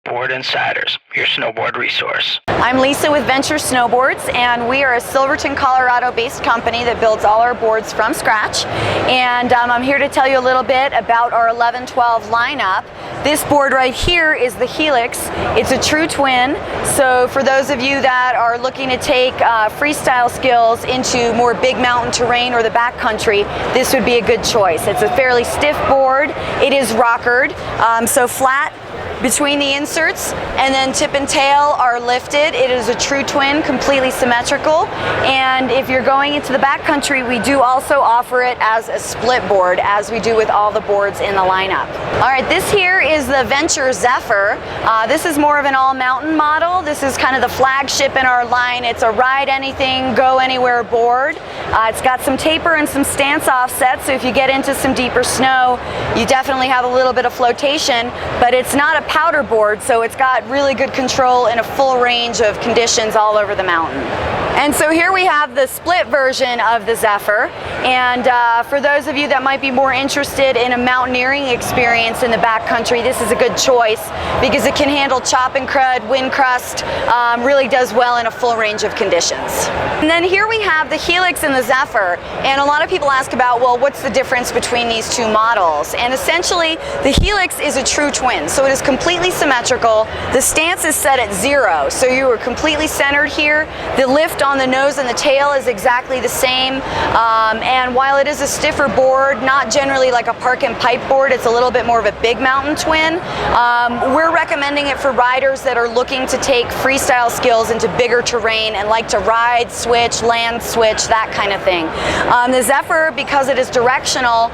Board Insiders, your snowboard resource. I'm Lisa with Venture Snowboards, and we are a Silverton, Colorado-based company that builds all our boards from scratch. And I'm here to tell you a little bit about our 11-12 lineup. This board right here is the Helix. It's a true twin, so for those of you that are looking to take freestyle skills into more big mountain terrain or the backcountry, this would be a good choice. It's a fairly stiff board. It is rockered, so flat between the inserts, and then tip and tail are lifted. It is a true twin, completely symmetrical. And if you're going into the backcountry, we do also offer it as a split board, as we do with all the boards in the lineup. All right, this here is the Venture Zephyr. This is more of an all-mountain model. This is kind of the flagship in our line. It's a ride anything, go anywhere board. It's got some taper and some stance offsets, so if you get into some deeper snow, you definitely have a little bit of flotation, but it's not a powder board, so it's got really good control in a full range of conditions all over the mountain. And so here we have the split version of the Zephyr, and for those of you that might be more interested in a mountaineering experience in the backcountry, this is a good choice because it can handle chop and crud, wind crust, really does well in a full range of conditions. And then here we have the Helix and the Zephyr, and a lot of people ask about, well, what's the difference between these two models? And essentially, the Helix is a true twin, so it is completely symmetrical. The stance is set at 0, so you are completely centered here. The lift on the nose and the tail is exactly the same, and while it is a stiffer board, not generally like a park and pipe board, it's a little bit more of a big mountain twin. We're recommending it for riders that are looking to take freestyle skills into bigger terrain and like to ride, switch, land switch, that kind of thing. The Zephyr, because it is directional,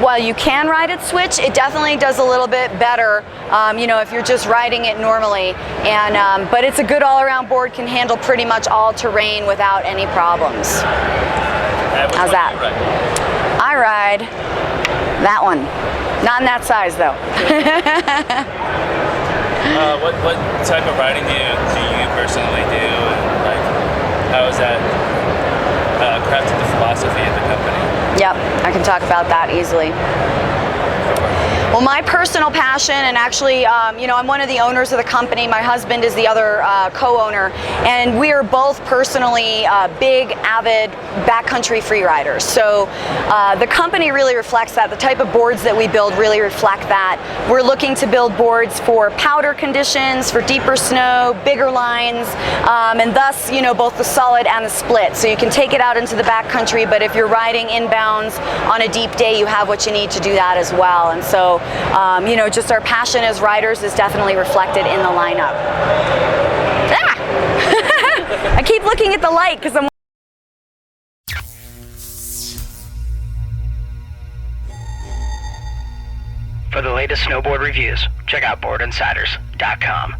while you can ride it switch, it definitely does a little bit better, you know, if you're just riding it normally. And but it's a good all-around board, can handle pretty much all terrain without any problems. How's that? I ride that one. Not in that size though. What type of riding do you personally do? And like, how is that crafted the philosophy of the company? Yep, I can talk about that easily. Well, my personal passion, and actually, you know, I'm one of the owners of the company. My husband is the other co-owner, and we are both personally big, avid backcountry free riders. So the company really reflects that. The type of boards that we build really reflect that. We're looking to build boards for powder conditions, for deeper snow, bigger lines, and thus, you know, both the solid and the split. So you can take it out into the backcountry, but if you're riding inbounds on a deep day, you have what you need to do that as well. And so you know, just our passion as riders is definitely reflected in the lineup. Ah! I keep looking at the light because I'm For the latest snowboard reviews, check out boardinsiders.com.